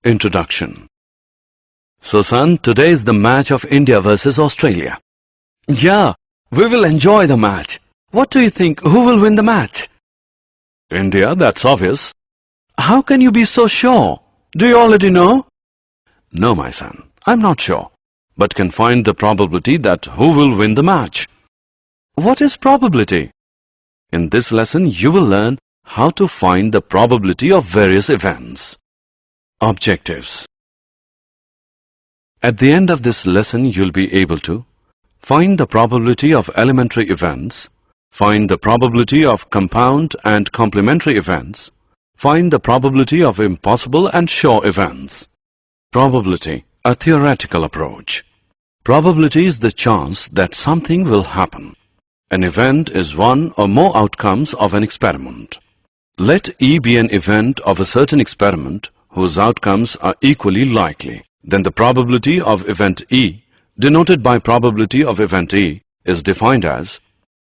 Introduction. So son, today is the match of India versus Australia. Yeah, we will enjoy the match. What do you think, who will win the match? India, that's obvious. How can you be so sure? Do you already know? No, my son, I'm not sure, but can find the probability that who will win the match. What is probability? In this lesson, you will learn how to find the probability of various events. Objectives. At the end of this lesson, you'll be able to find the probability of elementary events, find the probability of compound and complementary events, find the probability of impossible and sure events. Probability, a theoretical approach. Probability is the chance that something will happen. An event is one or more outcomes of an experiment. Let E be an event of a certain experiment whose outcomes are equally likely. Then the probability of event E, denoted by probability of event E, is defined as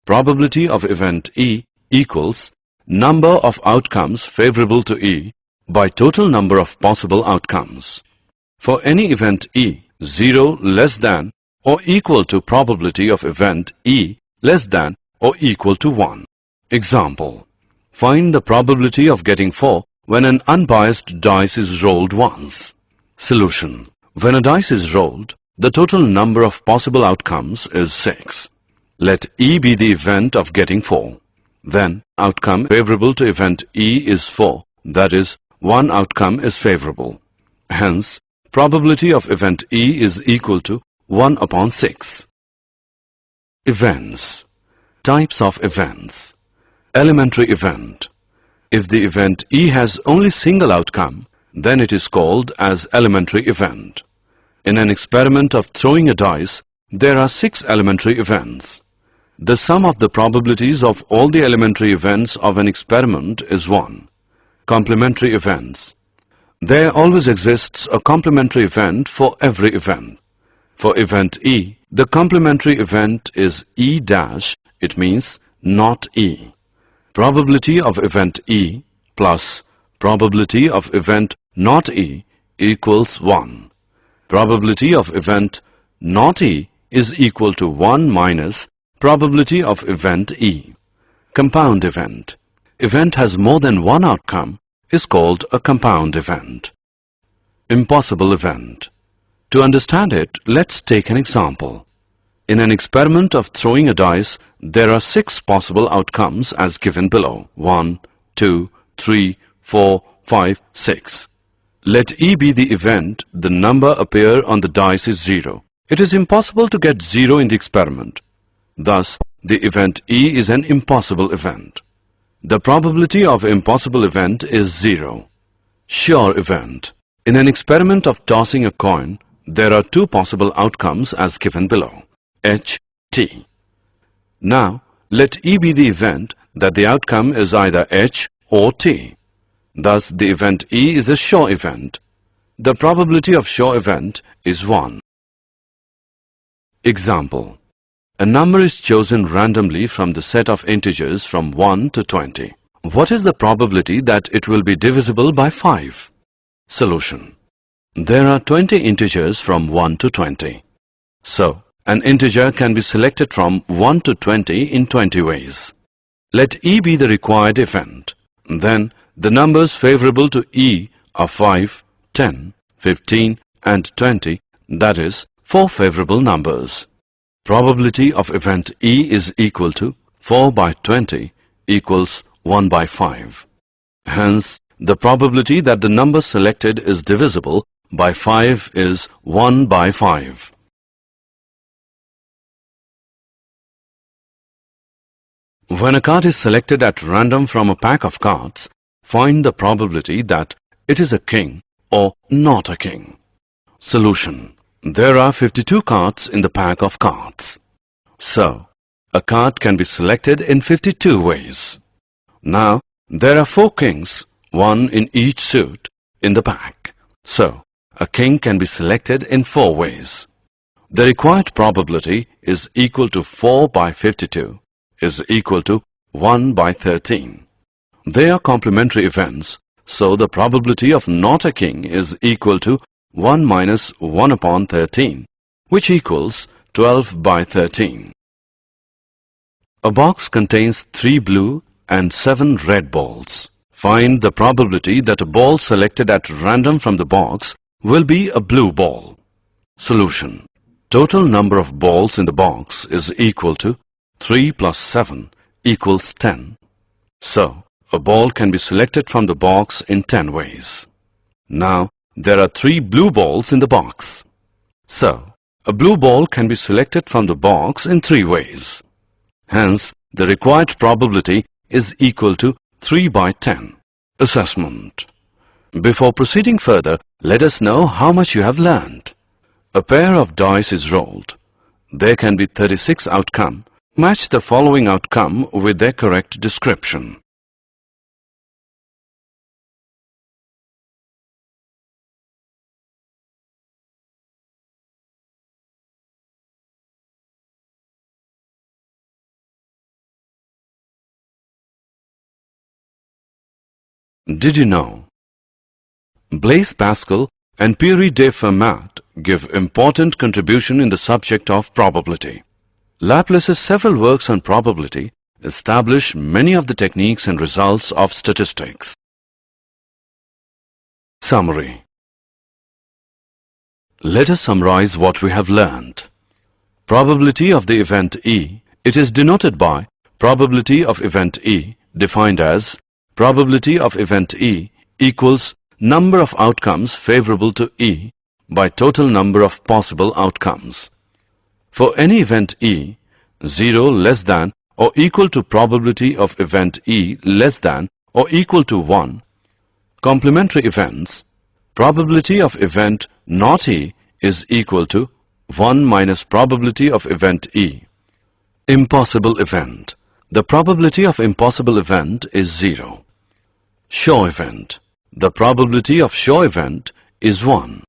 probability of event E equals number of outcomes favorable to E by total number of possible outcomes. For any event E, 0 less than or equal to probability of event E less than or equal to 1. Example. Find the probability of getting 4 when an unbiased dice is rolled once. Solution. When a dice is rolled, the total number of possible outcomes is 6. Let E be the event of getting 4. Then, outcome favorable to event E is 4. That is, one outcome is favorable. Hence, probability of event E is equal to 1 upon 6. Events. Types of events. Elementary event. If the event E has only single outcome, then it is called as elementary event. In an experiment of throwing a dice, there are 6 elementary events. The sum of the probabilities of all the elementary events of an experiment is 1. Complementary events. There always exists a complementary event for every event. For event E, the complementary event is E dash, it means not E. Probability of event E plus probability of event not E equals 1. Probability of event not E is equal to 1 minus probability of event E. Compound event. Event has more than one outcome is called a compound event. Impossible event. To understand it, let's take an example. In an experiment of throwing a dice, there are 6 possible outcomes as given below. 1, 2, 3, 4, 5, 6. Let E be the event, the number appear on the dice is 0. It is impossible to get 0 in the experiment. Thus, the event E is an impossible event. The probability of impossible event is 0. Sure event. In an experiment of tossing a coin, there are 2 possible outcomes as given below. H, T. Now, let E be the event that the outcome is either H or T. Thus, the event E is a sure event. The probability of sure event is 1. Example. A number is chosen randomly from the set of integers from 1 to 20. What is the probability that it will be divisible by 5? Solution. There are 20 integers from 1 to 20. So, an integer can be selected from 1 to 20 in 20 ways. Let E be the required event. Then, the numbers favorable to E are 5, 10, 15 and 20, that is, 4 favorable numbers. Probability of event E is equal to 4 by 20 equals 1 by 5. Hence, the probability that the number selected is divisible by 5 is 1 by 5. When a card is selected at random from a pack of cards, find the probability that it is a king or not a king. Solution. There are 52 cards in the pack of cards. So, a card can be selected in 52 ways. Now, there are 4 kings, 1 in each suit, in the pack. So, a king can be selected in 4 ways. The required probability is equal to 4 by 52 is equal to 1 by 13. They are complementary events, So the probability of not a king is equal to 1 minus 1 upon 13, which equals 12 by 13. A box contains 3 blue and 7 red balls. Find the probability that a ball selected at random from the box will be a blue ball. Solution. Total number of balls in the box is equal to 3 plus 7 equals 10. So, a ball can be selected from the box in 10 ways. Now, there are 3 blue balls in the box. So, a blue ball can be selected from the box in 3 ways. Hence, the required probability is equal to 3 by 10. Assessment. Before proceeding further, let us know how much you have learned. A pair of dice is rolled. There can be 36 outcome. Match the following outcome with their correct description. Did you know? Blaise Pascal and Pierre de Fermat give important contribution in the subject of probability. Laplace's several works on probability establish many of the techniques and results of statistics. Summary. Let us summarize what we have learned. Probability of the event E. It is denoted by probability of event E, defined as probability of event E equals number of outcomes favorable to E by total number of possible outcomes. For any event E, 0 less than or equal to probability of event E less than or equal to 1. Complementary events, probability of event not E is equal to 1 minus probability of event E. Impossible event. The probability of impossible event is 0. Sure event. The probability of sure event is 1.